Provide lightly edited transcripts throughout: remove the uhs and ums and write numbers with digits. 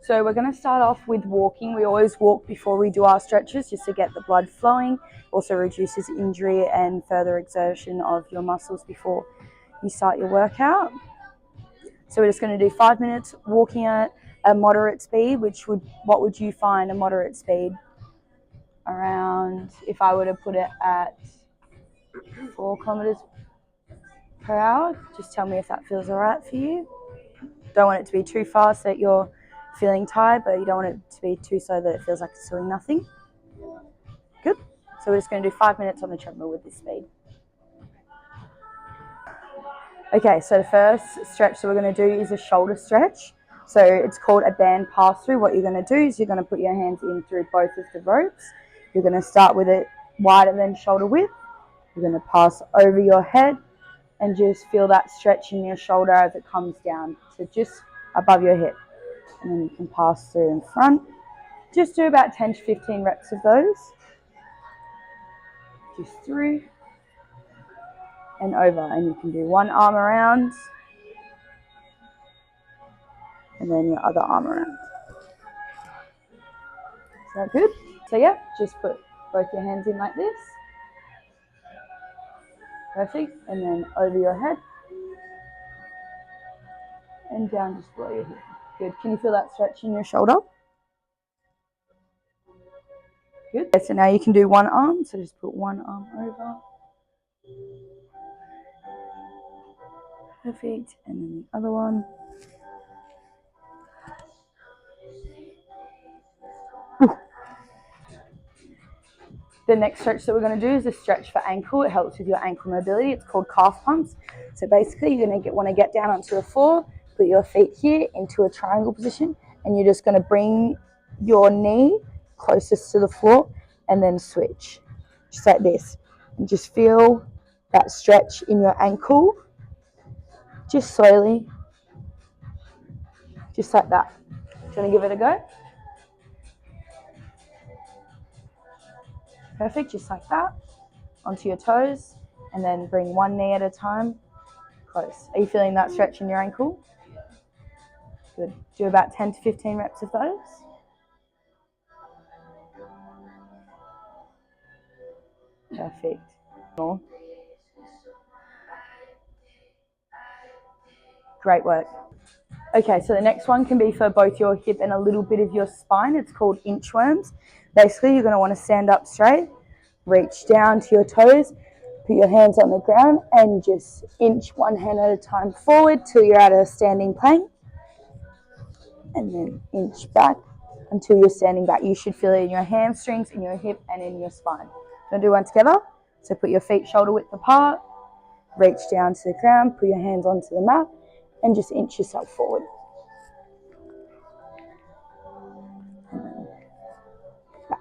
So we're going to start off with walking. We always walk before we do our stretches just to get the blood flowing. Also reduces injury and further exertion of your muscles before you start your workout. So we're just going to do 5 minutes walking at a moderate speed, what would you find a moderate speed? Around, if I were to put it at 4 kilometers per hour, just tell me if that feels all right for you. Don't want it to be too fast that you're feeling tired, but you don't want it to be too slow that it feels like it's doing nothing. Good. So we're just going to do 5 minutes on the treadmill with this speed. Okay, so the first stretch that we're going to do is a shoulder stretch. So it's called a band pass through. What you're going to do is you're going to put your hands in through both of the ropes. You're going to start with it wider than shoulder width. You're going to pass over your head and just feel that stretch in your shoulder as it comes down to just above your hip. And then you can pass through in front. Just do about 10 to 15 reps of those. Just through and over. And you can do one arm around and then your other arm around. Is that good? So yeah, just put both your hands in like this. Perfect. And then over your head and down just below your hip. Good. Can you feel that stretch in your shoulder? Good. Okay, so now you can do one arm. So just put one arm over. Perfect. And then the other one. The next stretch that we're going to do is a stretch for ankle. It helps with your ankle mobility. It's called calf pumps. So basically you're going to want to get down onto the floor, put your feet here into a triangle position, and you're just going to bring your knee closest to the floor and then switch. Just like this. And just feel that stretch in your ankle. Just slowly. Just like that. Do you want to give it a go? Perfect, just like that. Onto your toes, and then bring one knee at a time close. Are you feeling that stretch in your ankle? Good. Do about 10 to 15 reps of those. Perfect. More. Great work. Okay, so the next one can be for both your hip and a little bit of your spine. It's called inchworms. Basically, you're going to want to stand up straight, reach down to your toes, put your hands on the ground, and just inch one hand at a time forward till you're at a standing plank. And then inch back until you're standing back. You should feel it in your hamstrings, in your hip, and in your spine. Do you want to do one together? So put your feet shoulder width apart, reach down to the ground, put your hands onto the mat, and just inch yourself forward. And then back.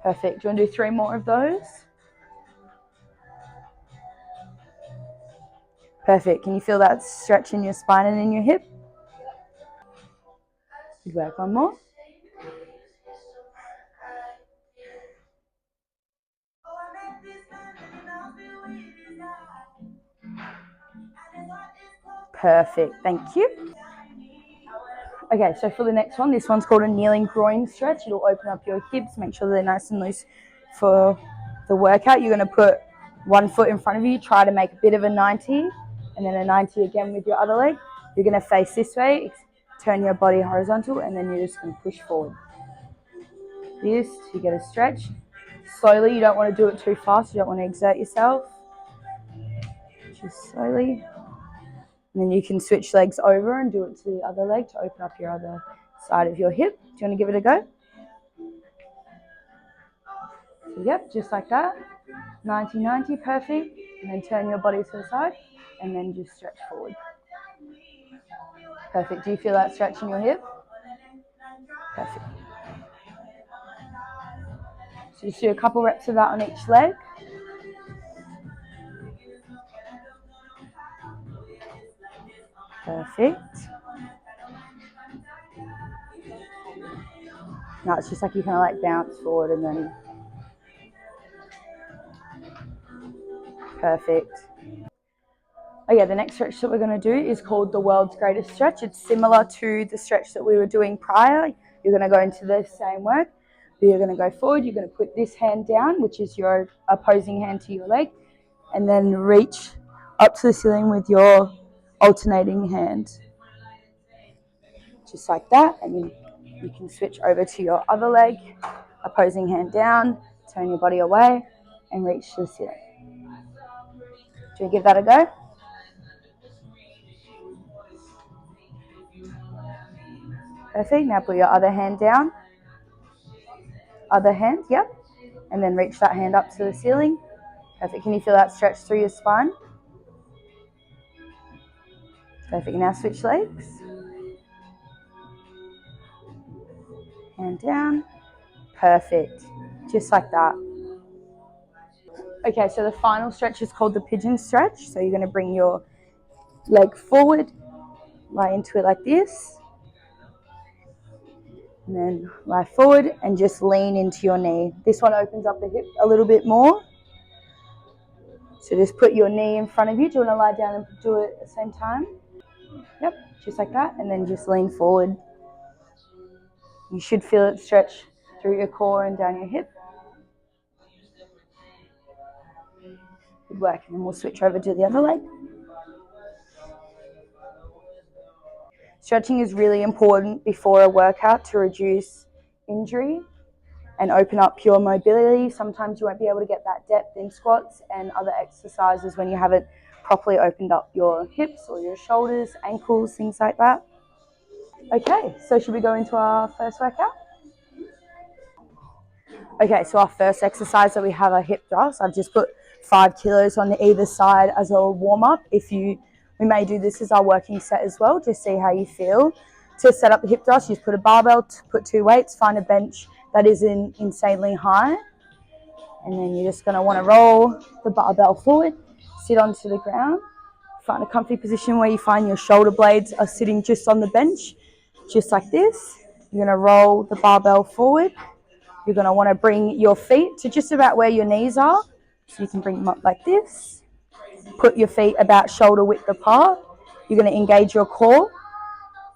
Perfect. Do you want to do 3 more of those? Perfect. Can you feel that stretch in your spine and in your hip? Good work. One more. Perfect. Thank you. Okay, so for the next one, this one's called a kneeling groin stretch. It'll open up your hips, make sure they're nice and loose for the workout. You're going to put one foot in front of you, try to make a bit of a 90, and then a 90 again with your other leg. You're going to face this way, turn your body horizontal, and then you're just going to push forward. This, you get a stretch. Slowly, you don't want to do it too fast. You don't want to exert yourself. Just slowly. And then you can switch legs over and do it to the other leg to open up your other side of your hip. Do you want to give it a go? So, yep, just like that. 90-90, perfect. And then turn your body to the side and then just stretch forward. Perfect. Do you feel that stretch in your hip? Perfect. So just do a couple reps of that on each leg. Perfect. Now it's just like you kind of like bounce forward and then. Perfect. Oh yeah, the next stretch that we're going to do is called the world's greatest stretch. It's similar to the stretch that we were doing prior. You're going to go into the same work. You're going to go forward. You're going to put this hand down, which is your opposing hand to your leg, and then reach up to the ceiling with your alternating hand. Just like that. And then you can switch over to your other leg, opposing hand down, turn your body away, and reach to the ceiling. Do you give that a go? Perfect. Now put your other hand down. Other hand, yep. And then reach that hand up to the ceiling. Perfect. Can you feel that stretch through your spine? Perfect. Now switch legs. Hand down. Perfect. Just like that. Okay, so the final stretch is called the pigeon stretch. So you're going to bring your leg forward, lie into it like this. And then lie forward and just lean into your knee. This one opens up the hip a little bit more. So just put your knee in front of you. Do you want to lie down and do it at the same time? Yep, just like that. And then just lean forward. You should feel it stretch through your core and down your hip. Good work. And then we'll switch over to the other leg. Stretching is really important before a workout to reduce injury and open up your mobility. Sometimes you won't be able to get that depth in squats and other exercises when you haven't properly opened up your hips or your shoulders, ankles, things like that. Okay, so should we go into our first workout? Okay, so our first exercise that we have are hip thrusts. I've just put 5 kilos on either side as a warm-up. We may do this as our working set as well, just see how you feel. To set up the hip thrust, you just put a barbell, put 2 weights, find a bench that isn't insanely high. And then you're just going to want to roll the barbell forward, sit onto the ground, find a comfy position where you find your shoulder blades are sitting just on the bench, just like this. You're going to roll the barbell forward. You're going to want to bring your feet to just about where your knees are. So you can bring them up like this. Put your feet about shoulder width apart. You're going to engage your core.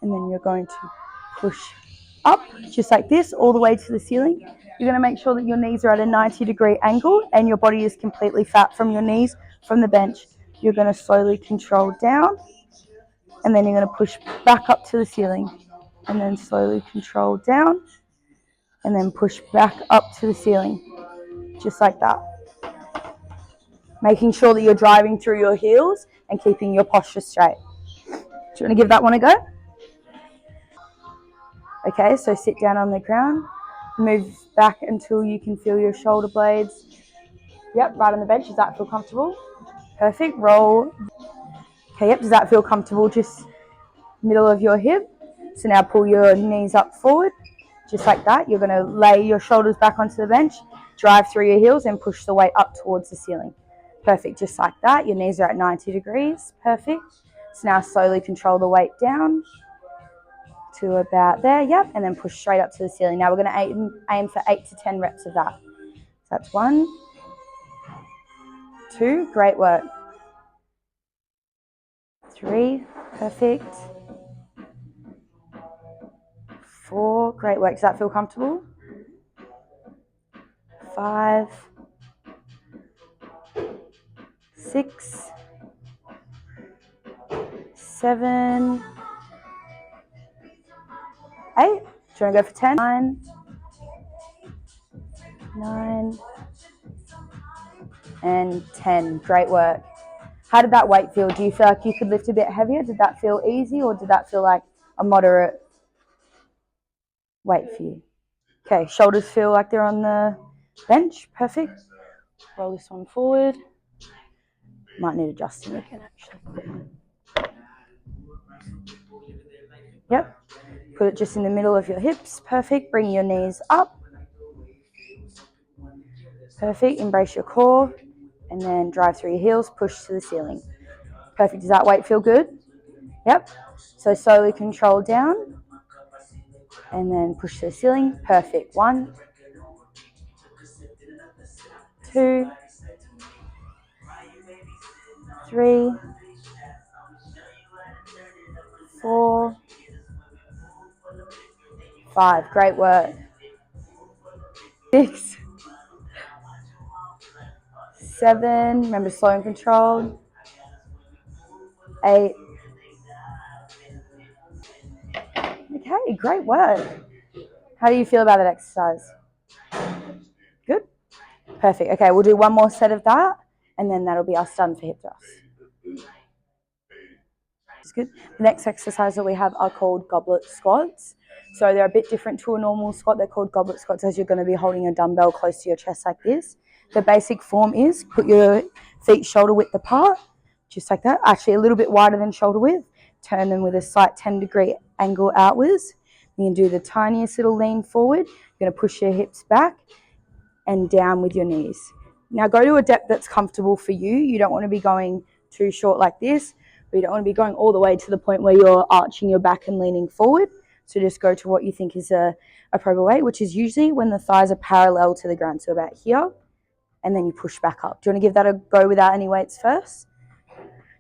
And then you're going to push up just like this all the way to the ceiling. You're going to make sure that your knees are at a 90-degree angle and your body is completely flat from your knees from the bench. You're going to slowly control down. And then you're going to push back up to the ceiling. And then slowly control down. And then push back up to the ceiling, just like that. Making sure that you're driving through your heels and keeping your posture straight. Do you want to give that one a go? Okay, so sit down on the ground. Move back until you can feel your shoulder blades. Yep, right on the bench. Does that feel comfortable? Perfect. Roll. Okay, yep, does that feel comfortable? Just middle of your hip. So now pull your knees up forward. Just like that. You're going to lay your shoulders back onto the bench, drive through your heels and push the weight up towards the ceiling. Perfect, just like that. Your knees are at 90 degrees. Perfect. So now slowly control the weight down to about there. Yep, and then push straight up to the ceiling. Now we're going to aim for 8 to 10 reps of that. So that's 1, 2, great work. 3, perfect. 4, great work. Does that feel comfortable? 5, 6, 7, 8. Do you want to go for 10? 9, and 10. Great work. How did that weight feel? Do you feel like you could lift a bit heavier? Did that feel easy or did that feel like a moderate weight for you? Okay, shoulders feel like they're on the bench. Perfect. Roll this one forward. Might need adjusting again, actually. Yep. Put it just in the middle of your hips. Perfect. Bring your knees up. Perfect. Embrace your core. And then drive through your heels. Push to the ceiling. Perfect. Does that weight feel good? Yep. So slowly control down. And then push to the ceiling. Perfect. 1, 2, 3, 4, 5. Great work. 6, 7. Remember, slow and controlled. 8. Okay, great work. How do you feel about that exercise? Good? Perfect. Okay, we'll do one more set of that, and then that'll be us done for hip thrusts. That's good. The next exercise that we have are called goblet squats. So they're a bit different to a normal squat. They're called goblet squats as you're going to be holding a dumbbell close to your chest like this. The basic form is put your feet shoulder width apart, just like that. Actually, a little bit wider than shoulder width. Turn them with a slight 10-degree angle outwards. You can do the tiniest little lean forward. You're going to push your hips back and down with your knees. Now go to a depth that's comfortable for you. You don't want to be going too short like this, but you don't want to be going all the way to the point where you're arching your back and leaning forward. So just go to what you think is a appropriate weight, which is usually when the thighs are parallel to the ground, so about here, and then you push back up. Do you want to give that a go without any weights first?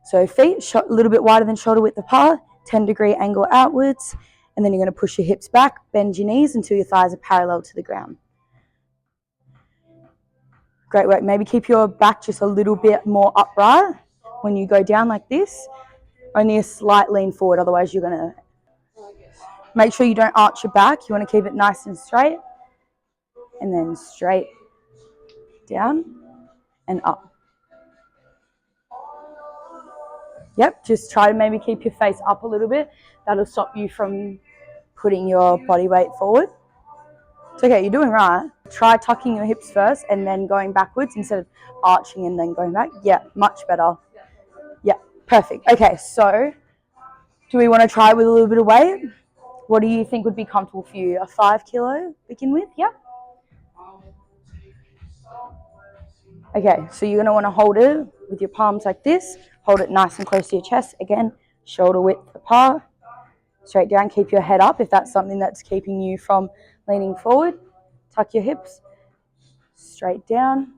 So feet a little bit wider than shoulder width apart, 10-degree angle outwards, and then you're going to push your hips back, bend your knees until your thighs are parallel to the ground. Great work. Maybe keep your back just a little bit more upright when you go down like this. Only a slight lean forward, otherwise you're going to make sure you don't arch your back. You want to keep it nice and straight, and then straight down and up. Yep, just try to maybe keep your face up a little bit. That'll stop you from putting your body weight forward. It's okay, you're doing right. Try tucking your hips first and then going backwards instead of arching and then going back. Yeah, much better. Yeah, perfect. Okay, so do we want to try with a little bit of weight? What do you think would be comfortable for you? A 5 kilo begin with? Yeah. Okay, so you're going to want to hold it with your palms like this. Hold it nice and close to your chest. Again, shoulder width apart. Straight down, keep your head up if that's something that's keeping you from leaning forward. Tuck your hips, straight down,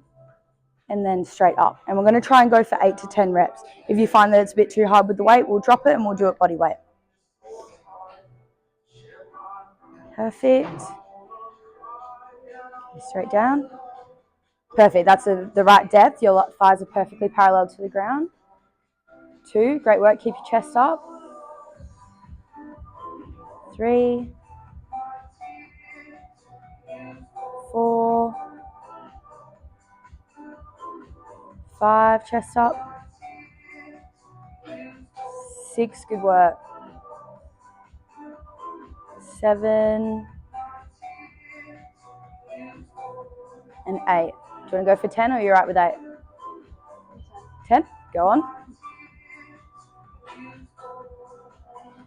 and then straight up. And we're going to try and go for 8 to 10 reps. If you find that it's a bit too hard with the weight, we'll drop it and we'll do it body weight. Perfect. Straight down. Perfect. That's the right depth. Your thighs are perfectly parallel to the ground. 2. Great work. Keep your chest up. 3. 4. 5. Chest up. 6. Good work. 7. And 8. Do you want to go for 10 or are you right with 8? 10? Go on.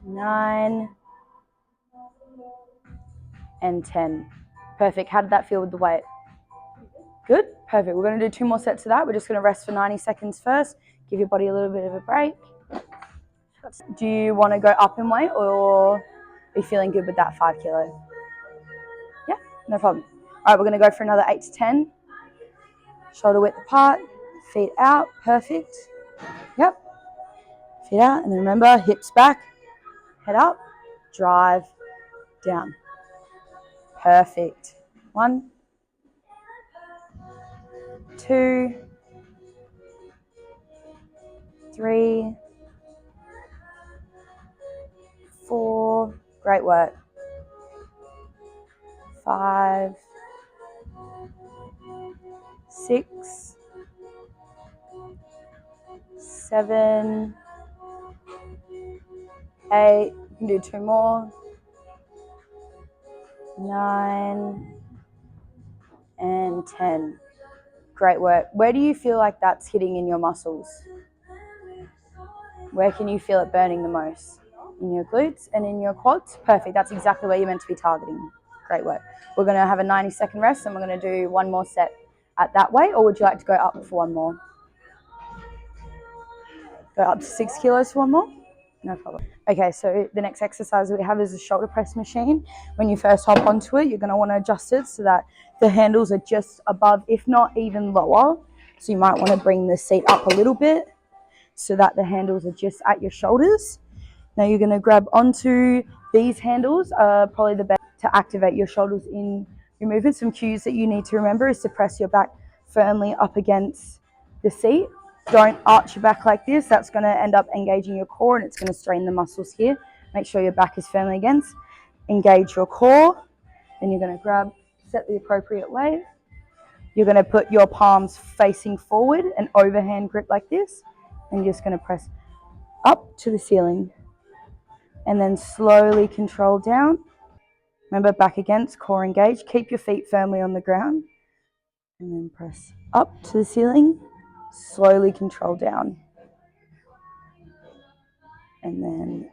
9. And 10. Perfect. How did that feel with the weight? Good? Perfect. We're going to do 2 more sets of that. We're just going to rest for 90 seconds first. Give your body a little bit of a break. Do you want to go up in weight or are you feeling good with that 5 kilo? Yeah, no problem. All right, we're going to go for another 8 to 10. Shoulder width apart, feet out. Perfect. Yep. Feet out. And then remember, hips back, head up, drive down. Perfect. 1, 2, 3, 4. Great work. 5, 6, 7, 8. You can do 2 more. 9 and 10. Great work. Where do you feel like that's hitting in your muscles? Where can you feel it burning the most? In your glutes and in your quads? Perfect. That's exactly where you're meant to be targeting. Great work. We're going to have a 90-second rest and we're going to do 1 more set at that weight, or would you like to go up for 1 more? Go up to 6 kilos for 1 more? No problem. Okay, so the next exercise we have is a shoulder press machine. When you first hop onto it, you're going to want to adjust it so that the handles are just above, if not even lower. So you might want to bring the seat up a little bit so that the handles are just at your shoulders. Now you're going to grab onto these handles, probably the best to activate your shoulders in your movement. Some cues that you need to remember is to press your back firmly up against the seat. Don't arch your back like this. That's going to end up engaging your core and it's going to strain the muscles here. Make sure your back is firmly against. Engage your core. Then you're going to grab, set the appropriate weight. You're going to put your palms facing forward, an overhand grip like this. And you're just going to press up to the ceiling. And then slowly control down. Remember, back against, core engaged. Keep your feet firmly on the ground. And then press up to the ceiling. Slowly control down. And then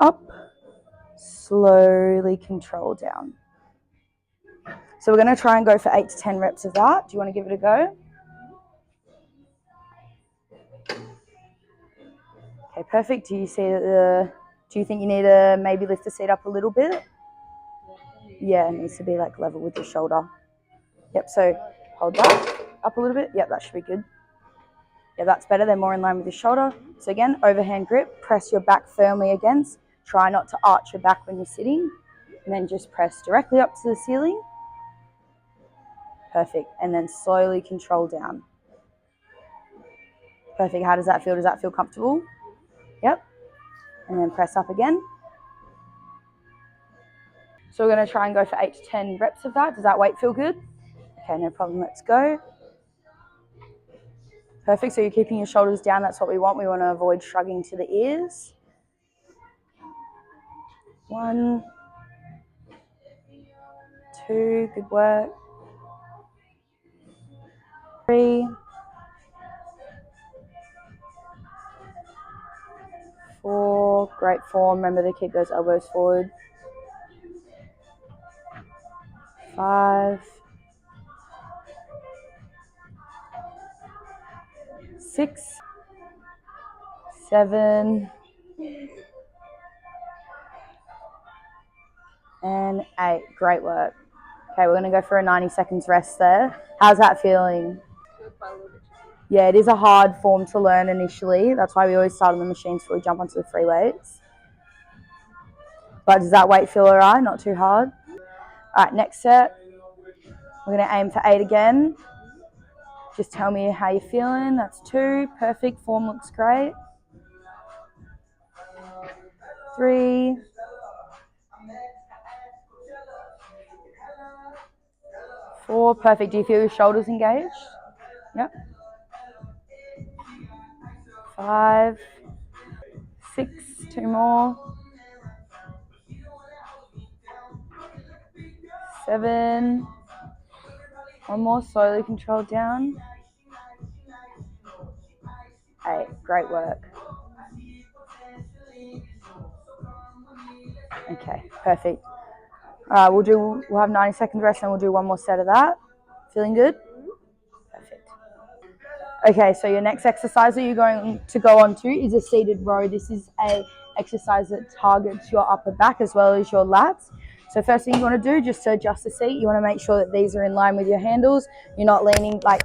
up. Slowly control down. So we're going to try and go for 8 to 10 reps of that. Do you want to give it a go? Okay, perfect. Do you see that do you think you need to maybe lift the seat up a little bit? Yeah, it needs to be like level with your shoulder. Yep, so hold that up a little bit. Yep, that should be good. Yeah, that's better. They're more in line with your shoulder. So again, overhand grip, press your back firmly against. Try not to arch your back when you're sitting. And then just press directly up to the ceiling. Perfect. And then slowly control down. Perfect. How does that feel? Does that feel comfortable? Yep. And then press up again. So we're going to try and go for 8 to 10 reps of that. Does that weight feel good? Okay, no problem. Let's go. Perfect. So you're keeping your shoulders down. That's what we want. We want to avoid shrugging to the ears. 1, 2, good work. 3, 4, great form. Remember to keep those elbows forward. 5, 6, 7, and 8. Great work. Okay, we're going to go for a 90 seconds rest there. How's that feeling? Yeah, it is a hard form to learn initially. That's why we always start on the machines before we jump onto the free weights. But does that weight feel all right? Not too hard? All right, next set. We're going to aim for 8 again. Just tell me how you're feeling. That's 2. Perfect. Form looks great. 3. 4. Perfect. Do you feel your shoulders engaged? Yep. 5. 6. 2 more. 7. 1 more. Slowly control down. 8. Great work. Okay, perfect. All right, we'll have 90 seconds rest and we'll do 1 more set of that. Feeling good? Perfect. Okay, so your next exercise that you're going to go on to is a seated row. This is a exercise that targets your upper back as well as your lats. So first thing you want to do, just to adjust the seat, you want to make sure that these are in line with your handles. You're not leaning, like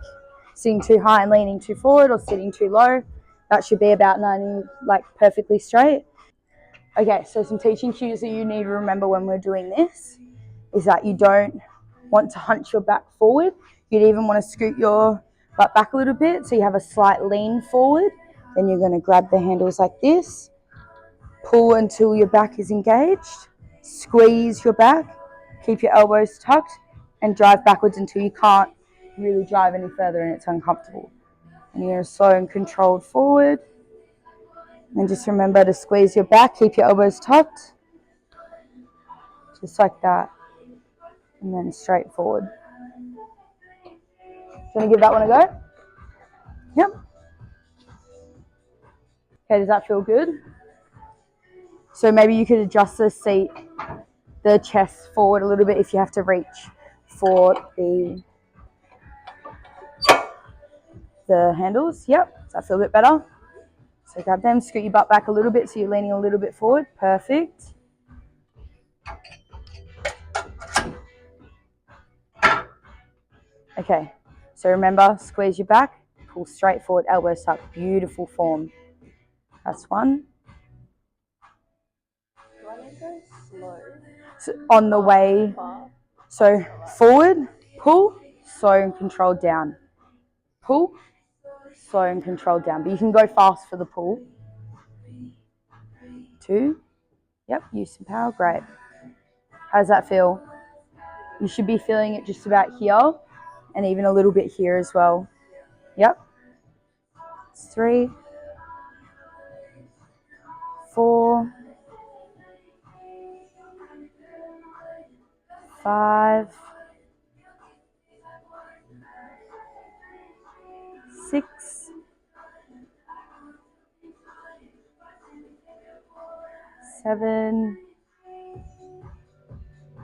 sitting too high and leaning too forward or sitting too low. That should be about 90, like perfectly straight. Okay, so some teaching cues that you need to remember when we're doing this is that you don't want to hunch your back forward. You'd even want to scoot your butt back a little bit so you have a slight lean forward. Then you're going to grab the handles like this, pull until your back is engaged, squeeze your back, keep your elbows tucked, and drive backwards until you can't really drive any further and it's uncomfortable. And you're slow and controlled forward. And just remember to squeeze your back, keep your elbows tucked, just like that, and then straight forward. Do you want to give that one a go? Yep. Okay, does that feel good? So maybe you could adjust the seat, the chest forward a little bit if you have to reach for the handles. Yep, does that feel a bit better? So grab them, scoot your butt back a little bit so you're leaning a little bit forward. Perfect. Okay, so remember, squeeze your back, pull straight forward, elbows tucked. Beautiful form. That's 1. So on the way, so forward, pull, slow and controlled down. Pull, slow and controlled down. But you can go fast for the pull. 2. Yep, use some power. Great. How does that feel? You should be feeling it just about here and even a little bit here as well. Yep. 3, 4, 5, 6, 7,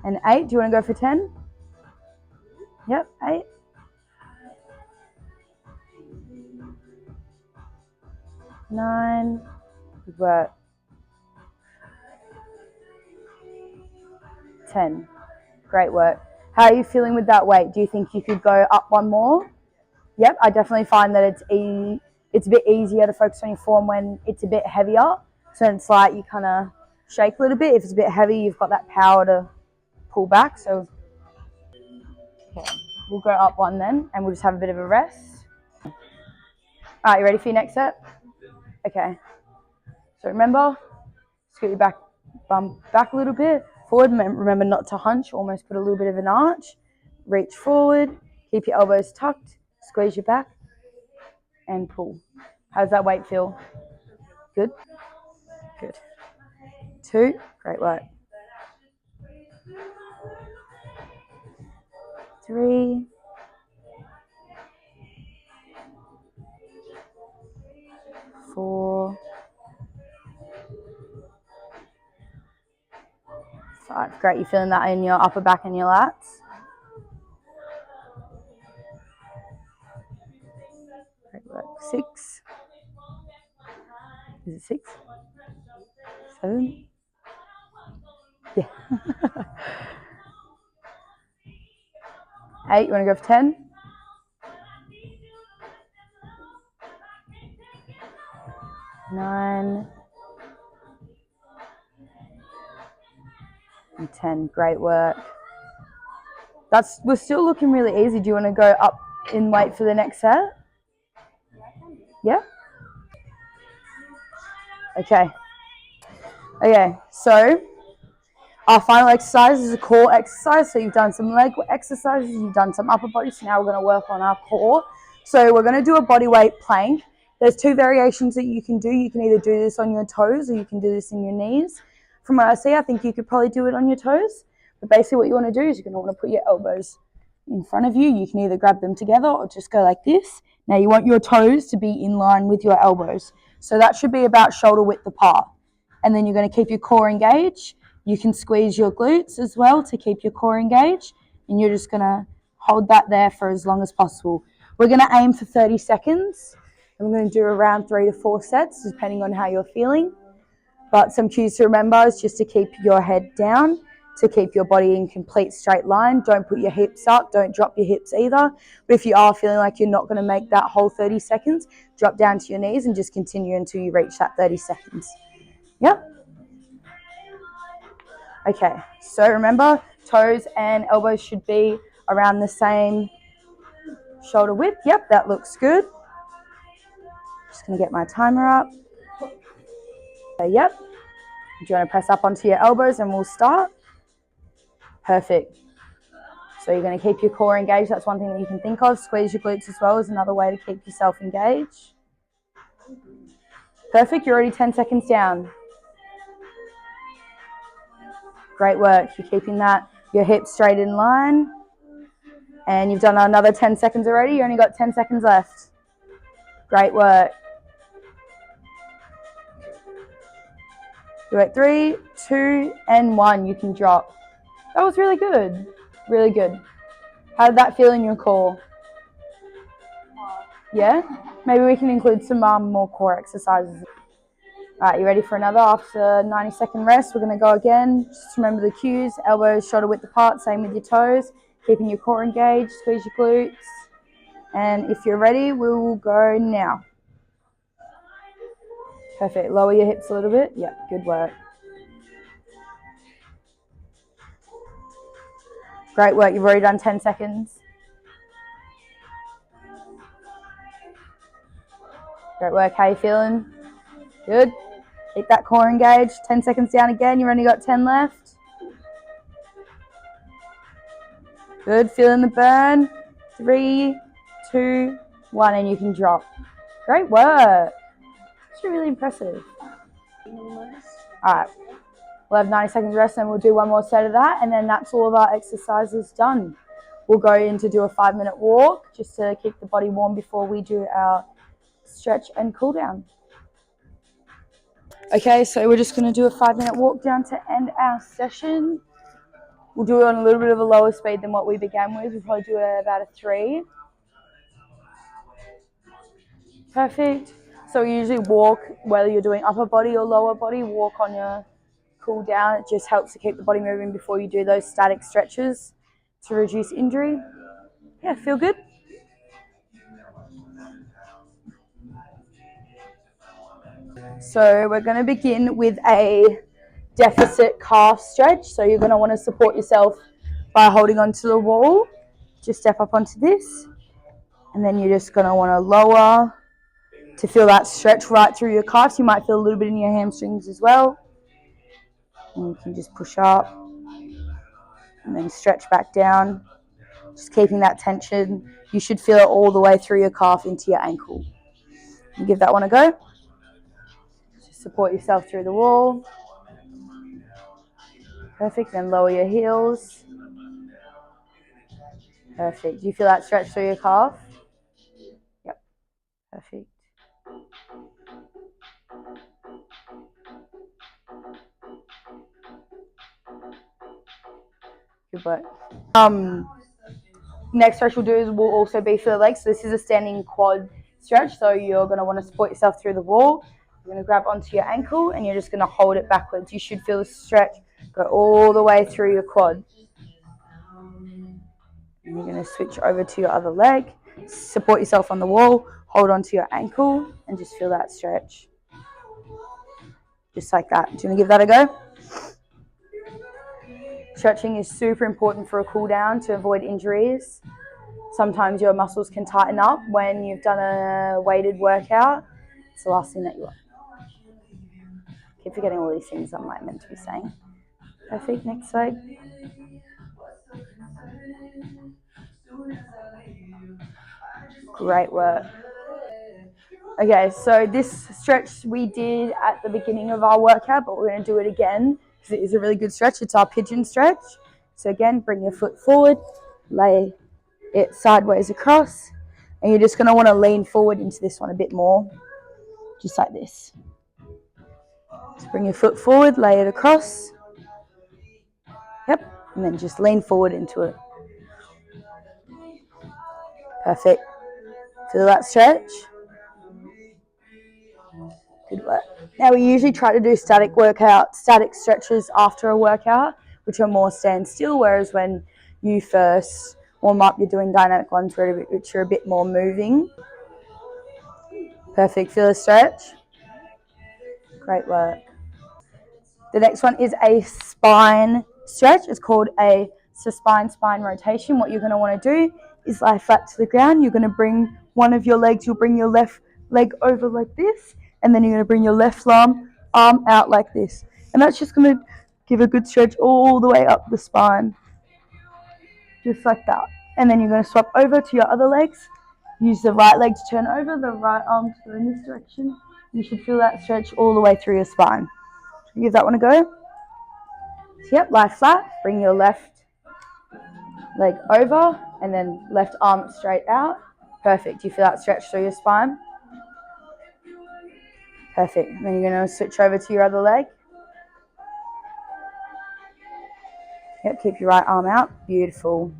and 8. Do you want to go for 10? Yep, 8. 9. Good work. 10. Great work. How are you feeling with that weight? Do you think you could go up one more? Yep, I definitely find that it's a bit easier to focus on your form when it's a bit heavier. So it's like you kind of shake a little bit. If it's a bit heavy, you've got that power to pull back. So okay, we'll go up one then, and we'll just have a bit of a rest. All right, you ready for your next set? Okay. So remember, scoot your back, bum back a little bit. Forward, remember not to hunch, almost put a little bit of an arch. Reach forward, keep your elbows tucked, squeeze your back, and pull. How does that weight feel? Good? Good. 2, great work. 3, 4, 5. Great, you feeling that in your upper back and your lats? Great work. 6. Is it 6? 7? Yeah. 8, you want to go for 10? 9. And 10. Great work. We're still looking really easy. Do you want to go up in weight for the next set? Yeah? Okay. Okay, so our final exercise is a core exercise. So you've done some leg exercises, you've done some upper body, so now we're going to work on our core. So we're going to do a body weight plank. There's 2 variations that you can do. You can either do this on your toes or you can do this in your knees. From what I see, I think you could probably do it on your toes. But basically what you want to do is you're going to want to put your elbows in front of you. You can either grab them together or just go like this. Now you want your toes to be in line with your elbows. So that should be about shoulder width apart. And then you're going to keep your core engaged. You can squeeze your glutes as well to keep your core engaged. And you're just going to hold that there for as long as possible. We're going to aim for 30 seconds. And we're going to do around 3 to 4 sets, depending on how you're feeling. But some cues to remember is just to keep your head down, to keep your body in complete straight line. Don't put your hips up. Don't drop your hips either. But if you are feeling like you're not going to make that whole 30 seconds, drop down to your knees and just continue until you reach that 30 seconds. Yep. Okay, so remember, toes and elbows should be around the same shoulder width. Yep, that looks good. Just going to get my timer up. Okay, yep. Do you want to press up onto your elbows and we'll start? Perfect. So you're going to keep your core engaged. That's one thing that you can think of. Squeeze your glutes as well is another way to keep yourself engaged. Perfect. You're already 10 seconds down. Great work. You're keeping your hips straight in line. And you've done another 10 seconds already. You only got 10 seconds left. Great work. You're at 3, 2, and 1. You can drop. That was really good. Really good. How did that feel in your core? Yeah? Maybe we can include some more core exercises. All right, you ready for another? After 90-second rest, we're going to go again. Just remember the cues. Elbows shoulder width apart. Same with your toes. Keeping your core engaged. Squeeze your glutes. And if you're ready, we will go now. Perfect. Lower your hips a little bit. Yep, good work. Great work. You've already done 10 seconds. Great work. How are you feeling? Good. Keep that core engaged. 10 seconds down again. You've only got 10 left. Good. Feeling the burn. 3, 2, 1, and you can drop. Great work. It's really impressive. All right. We'll have 90 seconds rest and we'll do one more set of that, and then that's all of our exercises done. We'll go in to do a 5-minute walk just to keep the body warm before we do our stretch and cool down. Okay, so we're just going to do a 5-minute walk down to end our session. We'll do it on a little bit of a lower speed than what we began with. We'll probably do it at about a 3. Perfect. So we usually walk, whether you're doing upper body or lower body, walk on your cool down. It just helps to keep the body moving before you do those static stretches to reduce injury. Yeah, feel good? So we're going to begin with a deficit calf stretch. So you're going to want to support yourself by holding onto the wall. Just step up onto this, and then you're just going to want to lower to feel that stretch right through your calves. You might feel a little bit in your hamstrings as well. And you can just push up and then stretch back down, just keeping that tension. You should feel it all the way through your calf into your ankle. And give that one a go. Just support yourself through the wall. Perfect. Then lower your heels. Perfect. Do you feel that stretch through your calf? Yep. Perfect. Good work. Next stretch we'll do is will also be for the legs. So this is a standing quad stretch. So you're going to want to support yourself through the wall. You're going to grab onto your ankle and you're just going to hold it backwards. You should feel the stretch go all the way through your quad. And you're going to switch over to your other leg. Support yourself on the wall. Hold onto your ankle and just feel that stretch. Just like that. Do you want to give that a go? Stretching is super important for a cool down to avoid injuries. Sometimes your muscles can tighten up when you've done a weighted workout. It's the last thing that you want. Keep forgetting all these things I'm meant to be saying. Perfect. Next leg. Great work. Okay, so this stretch we did at the beginning of our workout, but we're going to do it again because it is a really good stretch. It's our pigeon stretch. So again, bring your foot forward, lay it sideways across, and you're just going to want to lean forward into this one a bit more, just like this. So bring your foot forward, lay it across. Yep, and then just lean forward into it. Perfect. Feel that stretch? Good work. Now we usually try to do static stretches after a workout, which are more standstill, whereas when you first warm up, you're doing dynamic ones which are a bit more moving. Perfect. Feel the stretch? Great work. The next one is a spine stretch. It's called a spine rotation. What you're going to want to do is lie flat to the ground. You're going to bring one of your legs, you'll bring your left leg over like this, and then you're going to bring your left arm out like this. And that's just going to give a good stretch all the way up the spine. Just like that. And then you're going to swap over to your other legs. Use the right leg to turn over, the right arm to go in this direction. You should feel that stretch all the way through your spine. Give that one a go. Yep, lie flat. Bring your left leg over and then left arm straight out. Perfect. You feel that stretch through your spine? Perfect. And then you're going to switch over to your other leg. Yep, keep your right arm out. Beautiful.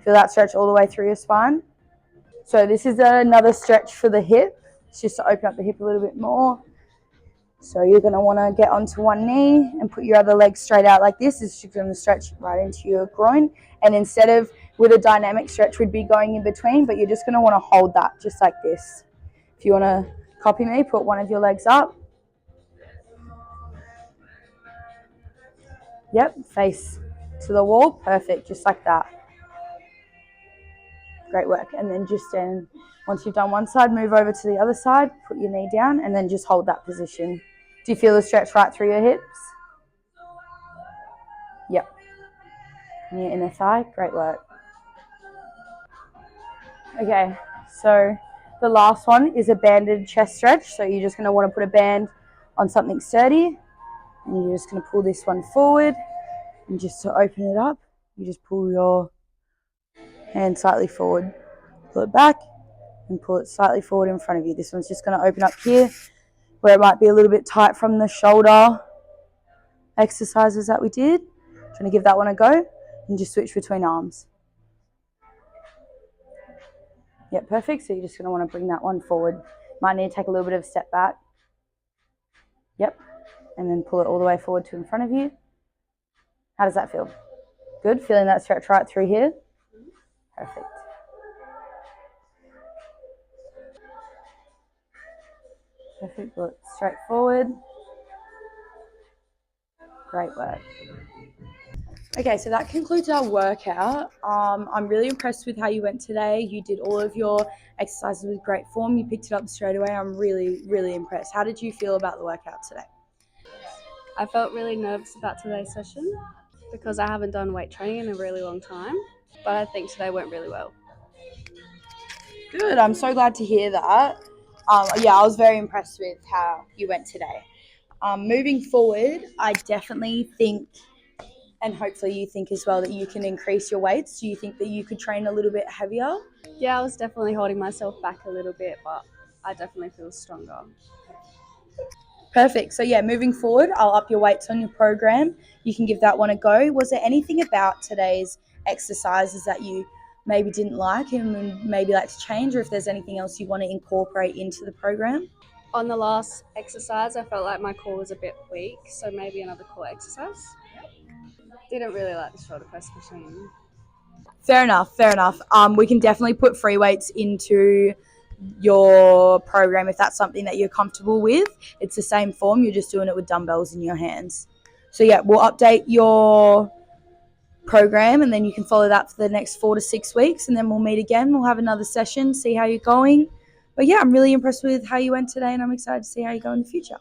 Feel that stretch all the way through your spine? So this is another stretch for the hip. It's just to open up the hip a little bit more. So you're going to want to get onto one knee and put your other leg straight out like this. It's just going to stretch right into your groin. And instead of with a dynamic stretch, we'd be going in between, but you're just going to want to hold that just like this. If you want to copy me, put one of your legs up. Yep, face to the wall. Perfect, just like that. Great work. And then just then, once you've done one side, move over to the other side, put your knee down, and then just hold that position. Do you feel the stretch right through your hips? Yep. And your inner thigh. Great work. Okay, so the last one is a banded chest stretch. So you're just going to want to put a band on something sturdy, and you're just going to pull this one forward. And just to open it up, you just pull your hand slightly forward, pull it back, and pull it slightly forward in front of you. This one's just going to open up here, where it might be a little bit tight from the shoulder exercises that we did. Trying to give that one a go, and just switch between arms. Yep, perfect. So you're just going to want to bring that one forward. Might need to take a little bit of a step back. Yep. And then pull it all the way forward to in front of you. How does that feel? Good? Feeling that stretch right through here? Perfect. Perfect. Pull it straight forward. Great work. Okay, so that concludes our workout. I'm really impressed with how you went today. You did all of your exercises with great form. You picked it up straight away. I'm really, really impressed. How did you feel about the workout today? I felt really nervous about today's session because I haven't done weight training in a really long time, but I think today went really well. Good. I'm so glad to hear that. I was very impressed with how you went today. Moving forward, I definitely think, and hopefully you think as well, that you can increase your weights. Do you think that you could train a little bit heavier? Yeah, I was definitely holding myself back a little bit, but I definitely feel stronger. Perfect. So yeah, moving forward, I'll up your weights on your program. You can give that one a go. Was there anything about today's exercises that you maybe didn't like and would maybe like to change, or if there's anything else you want to incorporate into the program? On the last exercise, I felt like my core was a bit weak, so maybe another core exercise. Didn't really like the shoulder press machine. Fair enough. We can definitely put free weights into your program if that's something that you're comfortable with. It's the same form, you're just doing it with dumbbells in your hands. So yeah, we'll update your program and then you can follow that for the next 4 to 6 weeks, and then we'll meet again. We'll have another session, see how you're going. But yeah, I'm really impressed with how you went today, and I'm excited to see how you go in the future.